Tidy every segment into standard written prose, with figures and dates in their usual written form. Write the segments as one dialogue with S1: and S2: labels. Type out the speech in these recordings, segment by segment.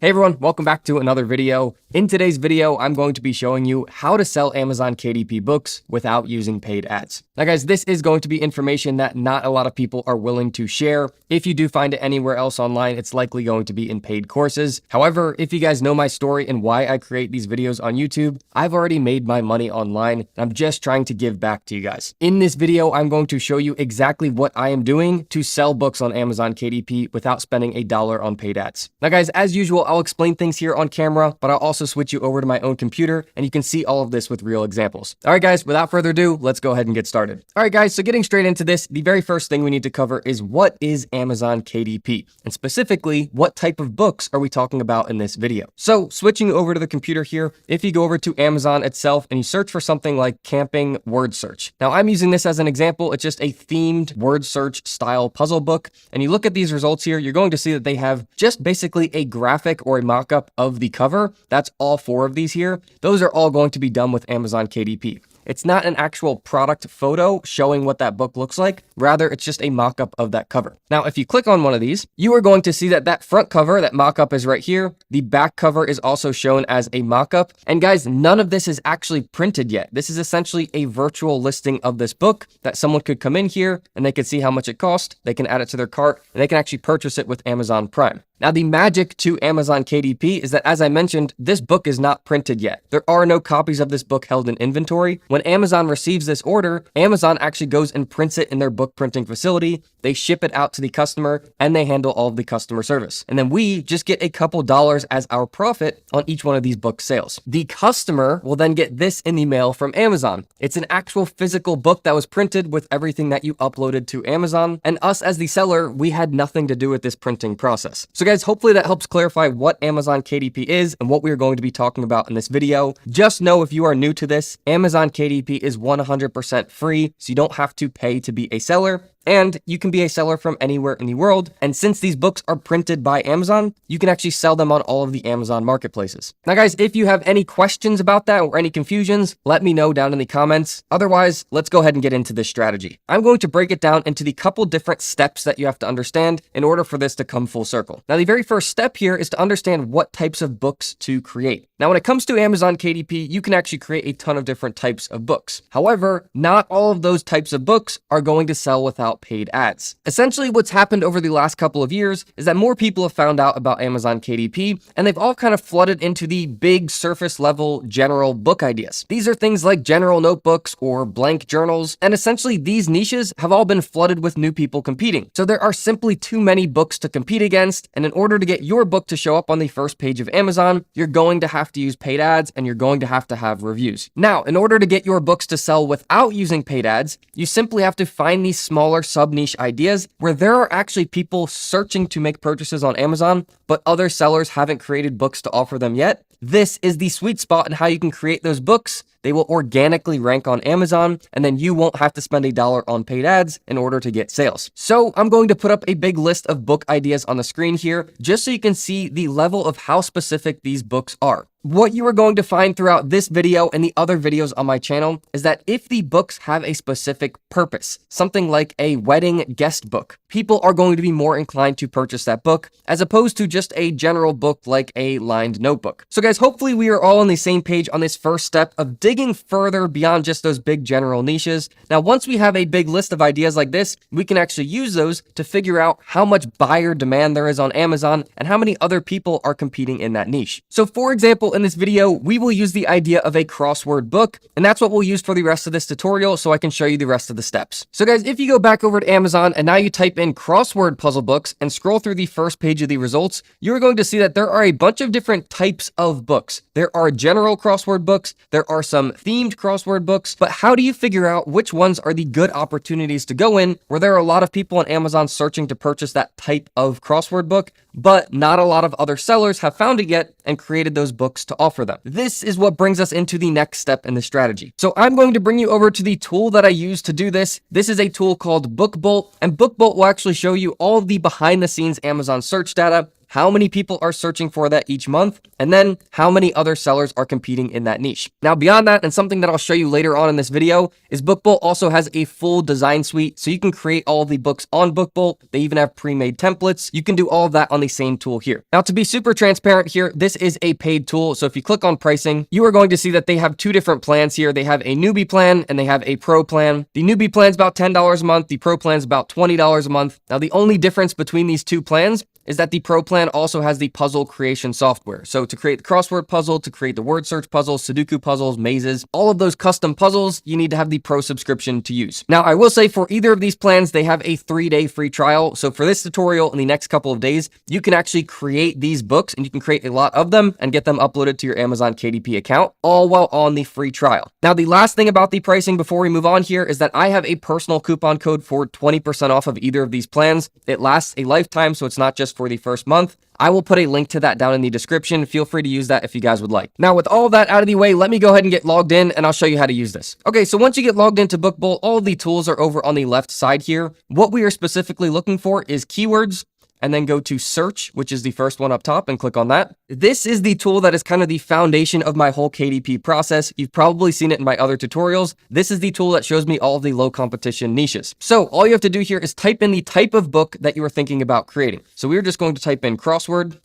S1: Hey everyone, welcome back to another video. In today's video, I'm going to be showing you how to sell Amazon KDP books without using paid ads. Now guys, this is going to be information that not a lot of people are willing to share. If you do find it anywhere else online, it's likely going to be in paid courses. However, if you guys know my story and why I create these videos on YouTube, I've already made my money online and I'm just trying to give back to you guys. In this video, I'm going to show you exactly what I am doing to sell books on Amazon KDP without spending $1 on paid ads. Now guys, as usual, I'll explain things here on camera, but I'll also switch you over to my own computer and you can see all of this with real examples. All right guys, without further ado, let's go ahead and get started. All right guys, so getting straight into this, the very first thing we need to cover is what is Amazon KDP? And specifically, what type of books are we talking about in this video? So switching over to the computer here, if you go over to Amazon itself and you search for something like camping word search. Now I'm using this as an example. It's just a themed word search style puzzle book. And you look at these results here, you're going to see that they have just basically a graphic or a mock-up of the cover. That's all 4 of these here. Those are all going to be done with Amazon KDP. It's not an actual product photo showing what that book looks like. Rather, it's just a mock-up of that cover. Now, if you click on one of these, you are going to see that that front cover, that mock-up is right here. The back cover is also shown as a mock-up. And guys, none of this is actually printed yet. This is essentially a virtual listing of this book that someone could come in here and they could see how much it cost. They can add it to their cart and they can actually purchase it with Amazon Prime. Now, the magic to Amazon KDP is that, as I mentioned, this book is not printed yet. There are no copies of this book held in inventory. When Amazon receives this order, Amazon actually goes and prints it in their book printing facility. They ship it out to the customer and they handle all of the customer service. And then we just get a couple dollars as our profit on each one of these book sales. The customer will then get this in the mail from Amazon. It's an actual physical book that was printed with everything that you uploaded to Amazon. And us as the seller, we had nothing to do with this printing process. So guys, hopefully that helps clarify what Amazon KDP is and what we are going to be talking about in this video. Just know if you are new to this, Amazon KDP is 100% free, so you don't have to pay to be a seller. And you can be a seller from anywhere in the world. And since these books are printed by Amazon, you can actually sell them on all of the Amazon marketplaces. Now guys, if you have any questions about that or any confusions, let me know down in the comments. Otherwise, let's go ahead and get into this strategy. I'm going to break it down into the couple different steps that you have to understand in order for this to come full circle. Now, the very first step here is to understand what types of books to create. Now, when it comes to Amazon KDP, you can actually create a ton of different types of books. However, not all of those types of books are going to sell without paid ads. Essentially, what's happened over the last couple of years is that more people have found out about Amazon KDP and they've all kind of flooded into the big surface level general book ideas. These are things like general notebooks or blank journals, and essentially these niches have all been flooded with new people competing. So there are simply too many books to compete against, and in order to get your book to show up on the first page of Amazon, you're going to have to use paid ads and you're going to have reviews. Now, in order to get your books to sell without using paid ads, you simply have to find these smaller sub-niche ideas where there are actually people searching to make purchases on Amazon, but other sellers haven't created books to offer them yet. This is the sweet spot in how you can create those books. They will organically rank on Amazon, and then you won't have to spend $1 on paid ads in order to get sales. So I'm going to put up a big list of book ideas on the screen here, just so you can see the level of how specific these books are. What you are going to find throughout this video and the other videos on my channel is that if the books have a specific purpose, something like a wedding guest book, people are going to be more inclined to purchase that book as opposed to just a general book like a lined notebook. So guys, hopefully we are all on the same page on this first step of digging further beyond just those big general niches. Now, once we have a big list of ideas like this, we can actually use those to figure out how much buyer demand there is on Amazon and how many other people are competing in that niche. So for example, in this video, we will use the idea of a crossword book, and that's what we'll use for the rest of this tutorial so I can show you the rest of the steps. So guys, if you go back over to Amazon and now you type in crossword puzzle books and scroll through the first page of the results, you're going to see that there are a bunch of different types of books. There are general crossword books, there are some themed crossword books, but how do you figure out which ones are the good opportunities to go in where there are a lot of people on Amazon searching to purchase that type of crossword book, but not a lot of other sellers have found it yet and created those books to offer them? This is what brings us into the next step in the strategy. So I'm going to bring you over to the tool that I use to do this. This is a tool called BookBolt, and BookBolt will actually show you all of the behind the scenes Amazon search data, how many people are searching for that each month, and then how many other sellers are competing in that niche. Now, beyond that, and something that I'll show you later on in this video, is Bookbolt also has a full design suite, so you can create all the books on Bookbolt. They even have pre-made templates. You can do all of that on the same tool here. Now, to be super transparent here, this is a paid tool, so if you click on pricing, you are going to see that they have two different plans here. They have a newbie plan and they have a pro plan. The newbie plan is about $10 a month. The pro plan is about $20 a month. Now, the only difference between these two plans is that the pro plan also has the puzzle creation software. So to create the crossword puzzle, to create the word search puzzles, Sudoku puzzles, mazes, all of those custom puzzles, you need to have the pro subscription to use. Now, I will say for either of these plans, they have a 3-day free trial. So for this tutorial in the next couple of days, you can actually create these books and you can create a lot of them and get them uploaded to your Amazon KDP account, all while on the free trial. Now, the last thing about the pricing before we move on here is that I have a personal coupon code for 20% off of either of these plans. It lasts a lifetime, so it's not just for the first month. I will put a link to that down in the description. Feel free to use that if you guys would like. Now, with all of that out of the way, let me go ahead and get logged in and I'll show you how to use this. Okay, so once you get logged into Bookbolt, all of the tools are over on the left side here. What we are specifically looking for is keywords, and then go to search, which is the first one up top, and click on that. This is the tool that is kind of the foundation of my whole KDP process. You've probably seen it in my other tutorials. This is the tool that shows me all of the low competition niches. So all you have to do here is type in the type of book that you are thinking about creating. So we're just going to type in crossword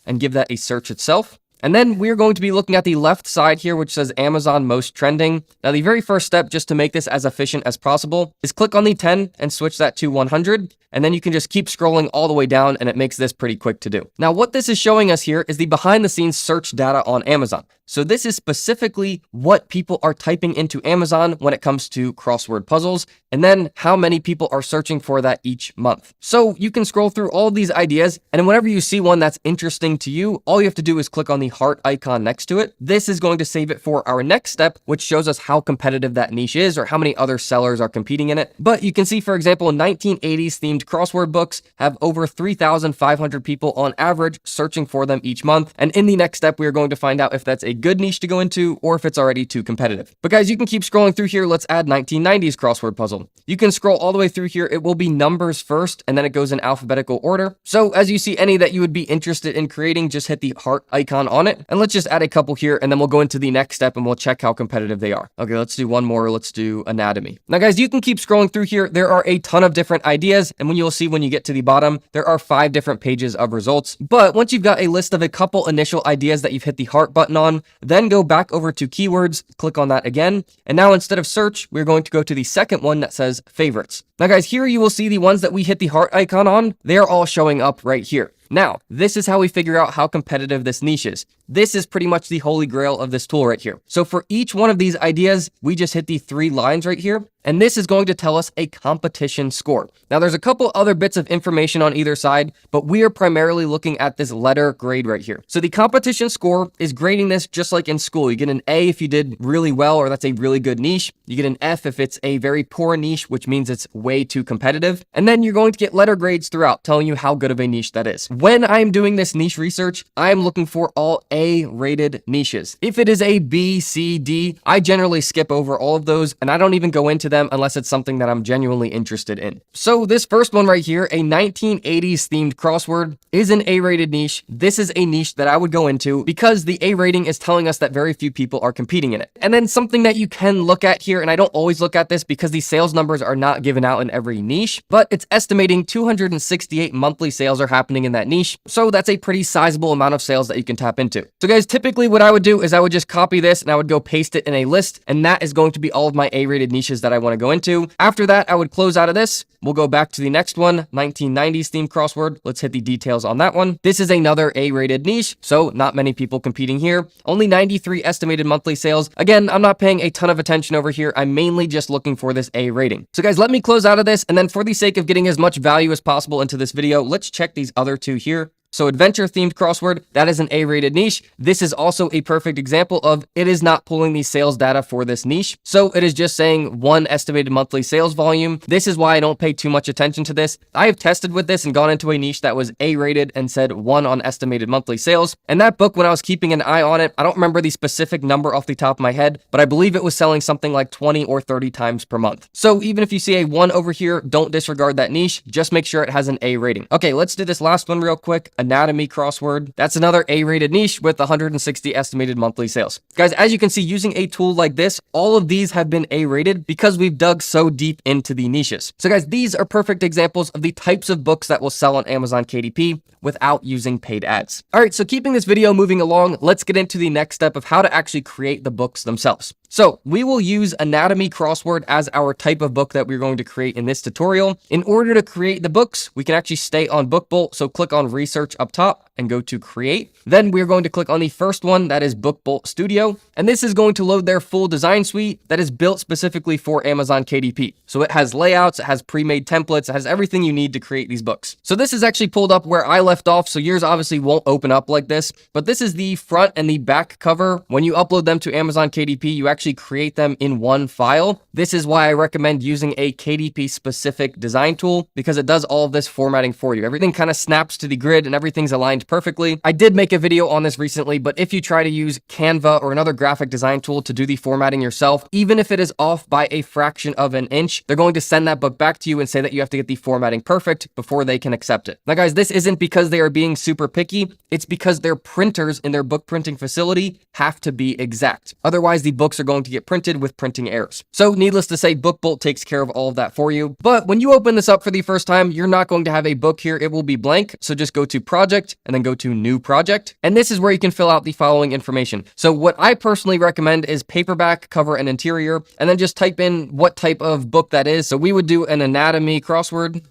S1: and give that a search itself. And then we're going to be looking at the left side here, which says Amazon most trending. Now, the very first step, just to make this as efficient as possible, is click on the 10 and switch that to 100. And then you can just keep scrolling all the way down and it makes this pretty quick to do. Now, what this is showing us here is the behind the scenes search data on Amazon. So this is specifically what people are typing into Amazon when it comes to crossword puzzles, and then how many people are searching for that each month. So you can scroll through all of these ideas, and whenever you see one that's interesting to you, all you have to do is click on the heart icon next to it. This is going to save it for our next step, which shows us how competitive that niche is or how many other sellers are competing in it. But you can see, for example, 1980s themed crossword books have over 3,500 people on average searching for them each month. And in the next step, we are going to find out if that's a good niche to go into or if it's already too competitive. But guys, you can keep scrolling through here. Let's add 1990s crossword puzzle. You can scroll all the way through here. It will be numbers first, and then it goes in alphabetical order. So as you see any that you would be interested in creating, just hit the heart icon on it. And let's just add a couple here, and then we'll go into the next step and we'll check how competitive they are. Okay, let's do one more. Let's do anatomy. Now guys, you can keep scrolling through here. There are a ton of different ideas, and when you'll see when you get to the bottom, there are 5 different pages of results. But once you've got a list of a couple initial ideas that you've hit the heart button on, then go back over to keywords, click on that again. And now instead of search, we're going to go to the second one that says favorites. Now guys, here you will see the ones that we hit the heart icon on. They are all showing up right here. Now, this is how we figure out how competitive this niche is. This is pretty much the holy grail of this tool right here. So for each one of these ideas, we just hit the 3 lines right here, and this is going to tell us a competition score. Now, there's a couple other bits of information on either side, but we are primarily looking at this letter grade right here. So the competition score is grading this just like in school. You get an A if you did really well, or that's a really good niche. You get an F if it's a very poor niche, which means it's way too competitive. And then you're going to get letter grades throughout, telling you how good of a niche that is. When I'm doing this niche research, I'm looking for all A-rated niches. If it is a B, C, D, I generally skip over all of those, and I don't even go into them unless it's something that I'm genuinely interested in. So this first one right here, a 1980s themed crossword, is an A-rated niche. This is a niche that I would go into because the A rating is telling us that very few people are competing in it. And then something that you can look at here, and I don't always look at this because the sales numbers are not given out in every niche, but it's estimating 268 monthly sales are happening in that niche. So that's a pretty sizable amount of sales that you can tap into. So guys, typically what I would do is I would just copy this and I would go paste it in a list, and that is going to be all of my A-rated niches that I want to go into. After that, I would close out of this. We'll go back to the next one, 1990s themed crossword. Let's hit the details on that one. This is another A-rated niche, so not many people competing here. Only 93 estimated monthly sales. Again, I'm not paying a ton of attention over here. I'm mainly just looking for this A rating. So guys, let me close out of this, and then for the sake of getting as much value as possible into this video, let's check these other 2 here. So adventure themed crossword, that is an A-rated niche. This is also a perfect example of it is not pulling the sales data for this niche. So it is just saying 1 estimated monthly sales volume. This is why I don't pay too much attention to this. I have tested with this and gone into a niche that was A-rated and said 1 on estimated monthly sales. And that book, when I was keeping an eye on it, I don't remember the specific number off the top of my head, but I believe it was selling something like 20 or 30 times per month. So even if you see a 1 over here, don't disregard that niche. Just make sure it has an A rating. Okay, let's do this last one real quick. anatomy crossword. That's another A-rated niche with 160 estimated monthly sales. Guys, as you can see, using a tool like this, all of these have been A-rated because we've dug so deep into the niches. So guys, these are perfect examples of the types of books that will sell on Amazon KDP without using paid ads. All right, so keeping this video moving along, let's get into the next step of how to actually create the books themselves. So we will use anatomy crossword as our type of book that we're going to create in this tutorial. In order to create the books, we can actually stay on BookBolt. So click on research up top and go to create. Then we're going to click on the first one, that is BookBolt Studio. And this is going to load their full design suite that is built specifically for Amazon KDP. So it has layouts, it has pre-made templates, it has everything you need to create these books. So this is actually pulled up where I left off. So yours obviously won't open up like this, but this is the front and the back cover. When you upload them to Amazon KDP, you actually create them in one file. This is why I recommend using a KDP specific design tool, because it does all of this formatting for you. Everything kind of snaps to the grid and everything's aligned perfectly. I did make a video on this recently, but if you try to use Canva or another graphic design tool to do the formatting yourself, even if it is off by a fraction of an inch, they're going to send that book back to you and say that you have to get the formatting perfect before they can accept it. Now guys, this isn't because they are being super picky. It's because their printers in their book printing facility have to be exact. Otherwise, the books are going to get printed with printing errors. So needless to say, BookBolt takes care of all of that for you. But when you open this up for the first time, you're not going to have a book here. It will be blank. So just go to project and then go to new project. And this is where you can fill out the following information. So what I personally recommend is paperback, cover, and interior, and then just type in what type of book that is. So we would do an anatomy crossword.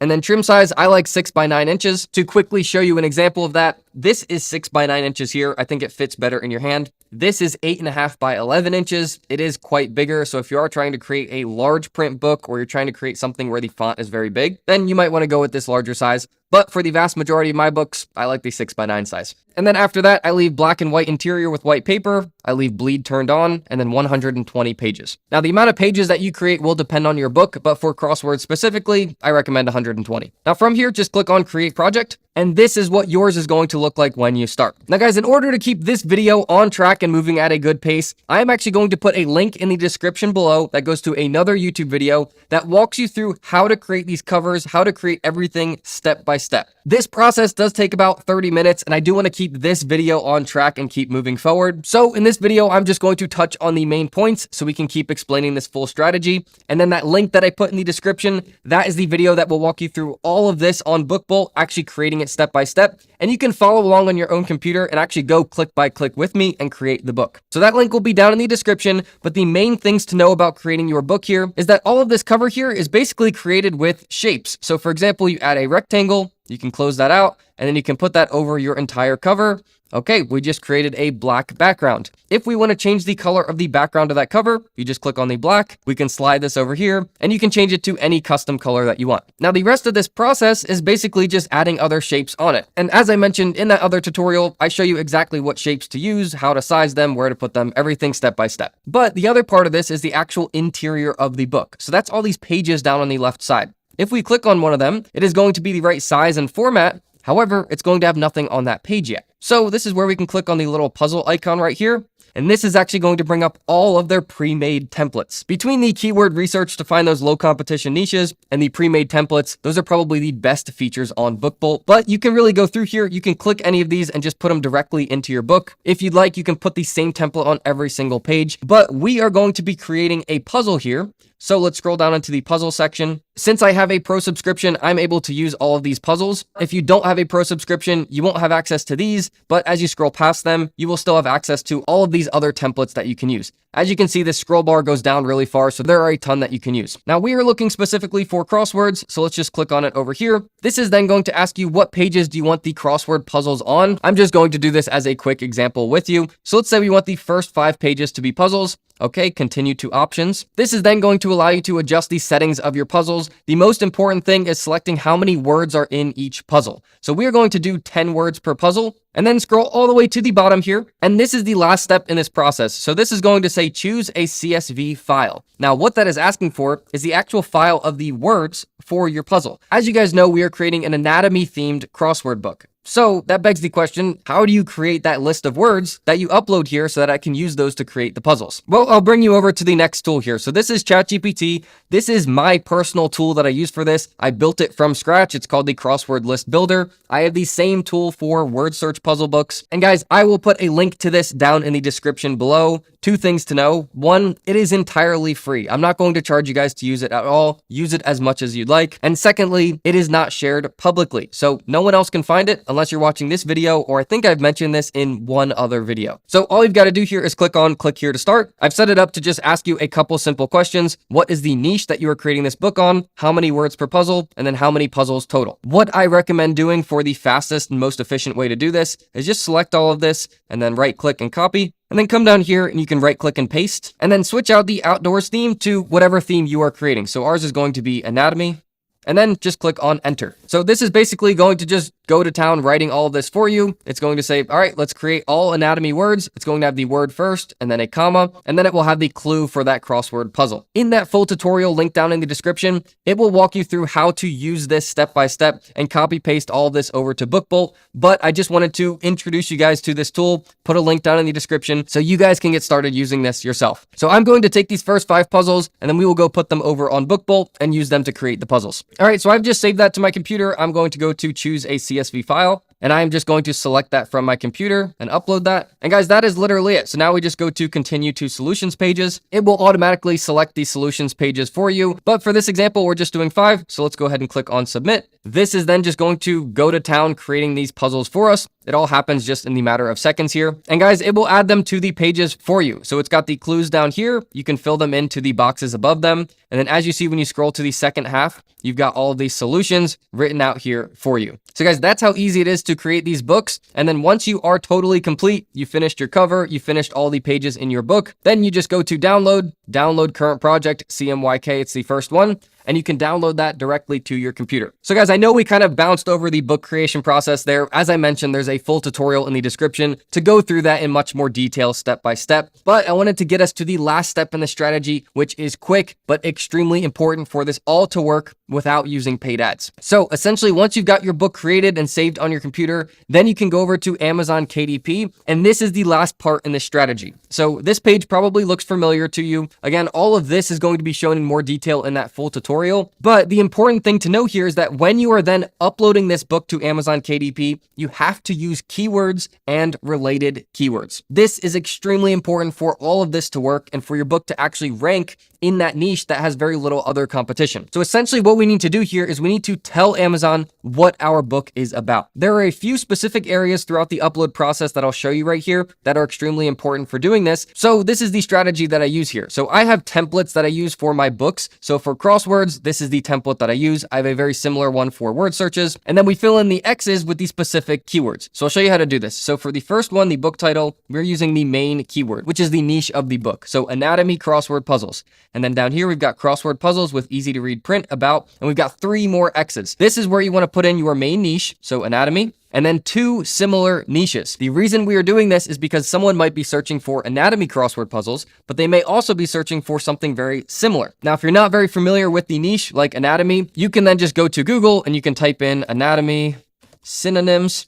S1: And then trim size, I like 6 by 9 inches. To quickly show you an example of that, this is 6 by 9 inches here. I think it fits better in your hand. This is 8.5 by 11 inches. It is quite bigger. So if you are trying to create a large print book, or you're trying to create something where the font is very big, then you might want to go with this larger size. But for the vast majority of my books, I like the 6 by 9 size. And then after that, I leave black and white interior with white paper. I leave bleed turned on, and then 120 pages. Now, the amount of pages that you create will depend on your book, but for crosswords specifically, I recommend 120. Now from here, just click on create project. And this is what yours is going to look like when you start. Now guys, in order to keep this video on track and moving at a good pace, I am actually going to put a link in the description below that goes to another YouTube video that walks you through how to create these covers, how to create everything step by step. This process does take about 30 minutes, and I do want to keep this video on track and keep moving forward. So in this video, I'm just going to touch on the main points so we can keep explaining this full strategy. And then that link that I put in the description, that is the video that will walk you through all of this on BookBolt, actually creating it step by step. And you can follow along on your own computer and actually go click by click with me and create the book. So that link will be down in the description. But the main things to know about creating your book here is that all of this cover here is basically created with shapes. So for example, you add a rectangle, you can close that out, and then you can put that over your entire cover. Okay, we just created a black background. If we want to change the color of the background of that cover, you just click on the black. We can slide this over here, and you can change it to any custom color that you want. Now, the rest of this process is basically just adding other shapes on it. And as I mentioned in that other tutorial, I show you exactly what shapes to use, how to size them, where to put them, everything step by step. But the other part of this is the actual interior of the book. So that's all these pages down on the left side. If we click on one of them, it is going to be the right size and format. However, it's going to have nothing on that page yet. So this is where we can click on the little puzzle icon right here. And this is actually going to bring up all of their pre-made templates. Between the keyword research to find those low competition niches and the pre-made templates, those are probably the best features on BookBolt. But you can really go through here. You can click any of these and just put them directly into your book. If you'd like, you can put the same template on every single page. But we are going to be creating a puzzle here. So let's scroll down into the puzzle section. Since I have a pro subscription, I'm able to use all of these puzzles. If you don't have a pro subscription, you won't have access to these, but as you scroll past them, you will still have access to all of these other templates that you can use. As you can see, this scroll bar goes down really far, so there are a ton that you can use. Now we are looking specifically for crosswords, so let's just click on it over here. This is then going to ask you what pages do you want the crossword puzzles on. I'm just going to do this as a quick example with you. So let's say we want the first 5 pages to be puzzles. Okay, continue to options. This is then going to allow you to adjust the settings of your puzzles. The most important thing is selecting how many words are in each puzzle. So we are going to do 10 words per puzzle, and then scroll all the way to the bottom here. And this is the last step in this process. So this is going to say choose a CSV file. Now what that is asking for is the actual file of the words for your puzzle. As you guys know, we are creating an anatomy themed crossword book. So that begs the question, how do you create that list of words that you upload here so that I can use those to create the puzzles? Well, I'll bring you over to the next tool here. So this is ChatGPT. This is my personal tool that I use for this. I built it from scratch. It's called the Crossword List Builder. I have the same tool for word search puzzle books. And guys, I will put a link to this down in the description below. Two things to know. One, it is entirely free. I'm not going to charge you guys to use it at all. Use it as much as you'd like. And secondly, it is not shared publicly. So no one else can find it unless you're watching this video, or I think I've mentioned this in one other video. So all you've got to do here is click here to start. I've set it up to just ask you a couple simple questions. What is the niche that you are creating this book on? How many words per puzzle? And then how many puzzles total? What I recommend doing for the fastest and most efficient way to do this is just select all of this and then right click and copy. And then come down here and you can right click and paste and then switch out the outdoors theme to whatever theme you are creating. So ours is going to be anatomy. And then just click on enter. So this is basically going to just go to town writing all of this for you. It's going to say, all right, let's create all anatomy words. It's going to have the word first and then a comma, and then it will have the clue for that crossword puzzle. In that full tutorial link down in the description, it will walk you through how to use this step by step and copy paste all of this over to BookBolt. But I just wanted to introduce you guys to this tool, put a link down in the description so you guys can get started using this yourself. So I'm going to take these first 5 puzzles and then we will go put them over on BookBolt and use them to create the puzzles. All right, so I've just saved that to my computer. I'm going to go to choose a CSV file. And I'm just going to select that from my computer and upload that. And guys, that is literally it. So now we just go to continue to solutions pages. It will automatically select the solutions pages for you. But for this example, we're just doing 5. So let's go ahead and click on submit. This is then just going to go to town creating these puzzles for us. It all happens just in the matter of seconds here. And guys, it will add them to the pages for you. So it's got the clues down here. You can fill them into the boxes above them. And then as you see, when you scroll to the second half, you've got all of these solutions written out here for you. So guys, that's how easy it is to create these books. And then once you are totally complete, you finished your cover, you finished all the pages in your book, then you just go to download current project, CMYK, it's the first one. And you can download that directly to your computer. So guys, I know we kind of bounced over the book creation process there. As I mentioned, there's a full tutorial in the description to go through that in much more detail step by step. But I wanted to get us to the last step in the strategy, which is quick, but extremely important for this all to work without using paid ads. So essentially, once you've got your book created and saved on your computer, then you can go over to Amazon KDP. And this is the last part in this strategy. So this page probably looks familiar to you. Again, all of this is going to be shown in more detail in that full tutorial. But the important thing to know here is that when you are then uploading this book to Amazon KDP, you have to use keywords and related keywords. This is extremely important for all of this to work and for your book to actually rank in that niche that has very little other competition. So essentially what we need to do here is we need to tell Amazon what our book is about. There are a few specific areas throughout the upload process that I'll show you right here that are extremely important for doing this. So this is the strategy that I use here. So I have templates that I use for my books. So for crosswords, this is the template that I use. I have a very similar one for word searches. And then we fill in the X's with the specific keywords. So I'll show you how to do this. So for the first one, the book title, we're using the main keyword, which is the niche of the book. So anatomy, crossword puzzles. And then down here, we've got crossword puzzles with easy to read print about, and we've got 3 more X's. This is where you want to put in your main niche. So anatomy, and then 2 similar niches. The reason we are doing this is because someone might be searching for anatomy crossword puzzles, but they may also be searching for something very similar. Now, if you're not very familiar with the niche like anatomy, you can then just go to Google and you can type in anatomy synonyms.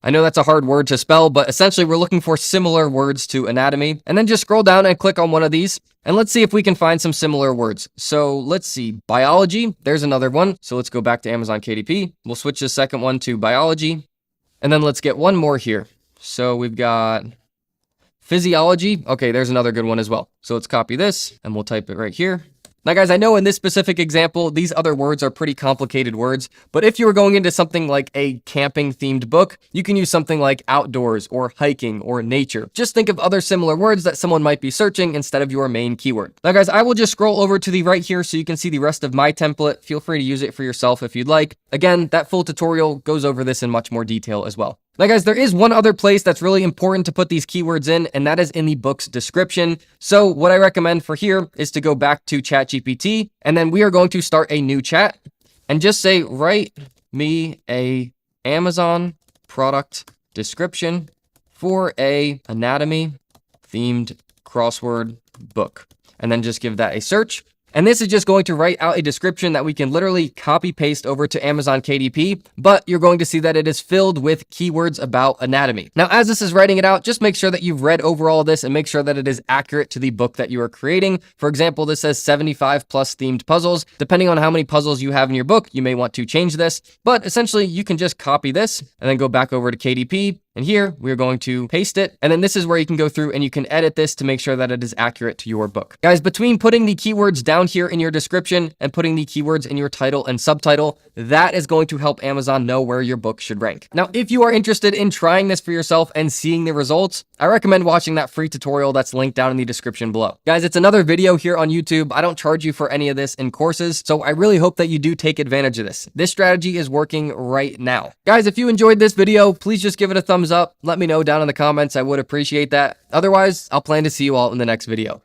S1: I know that's a hard word to spell, but essentially we're looking for similar words to anatomy. And then just scroll down and click on one of these. And let's see if we can find some similar words. So let's see, biology, there's another one. So let's go back to Amazon KDP. We'll switch the second one to biology. And then let's get one more here. So we've got physiology. Okay, there's another good one as well. So let's copy this and we'll type it right here. Now guys, I know in this specific example, these other words are pretty complicated words, but if you were going into something like a camping themed book, you can use something like outdoors or hiking or nature. Just think of other similar words that someone might be searching instead of your main keyword. Now guys, I will just scroll over to the right here so you can see the rest of my template. Feel free to use it for yourself if you'd like. Again, that full tutorial goes over this in much more detail as well. Now guys, there is one other place that's really important to put these keywords in, and that is in the book's description. So what I recommend for here is to go back to ChatGPT, and then we are going to start a new chat and just say, write me a Amazon product description for a anatomy themed crossword book. And then just give that a search. And this is just going to write out a description that we can literally copy paste over to Amazon KDP, but you're going to see that it is filled with keywords about anatomy. Now, as this is writing it out, just make sure that you've read over all this and make sure that it is accurate to the book that you are creating. For example, this says 75 plus themed puzzles. Depending on how many puzzles you have in your book, you may want to change this, but essentially you can just copy this and then go back over to KDP. And here we're going to paste it. And then this is where you can go through and you can edit this to make sure that it is accurate to your book. Guys, between putting the keywords down here in your description and putting the keywords in your title and subtitle, that is going to help Amazon know where your book should rank. Now, if you are interested in trying this for yourself and seeing the results, I recommend watching that free tutorial that's linked down in the description below. Guys, it's another video here on YouTube. I don't charge you for any of this in courses, so I really hope that you do take advantage of this. This strategy is working right now. Guys, if you enjoyed this video, please just give it a thumbs up. Let me know down in the comments. I would appreciate that. Otherwise, I'll plan to see you all in the next video.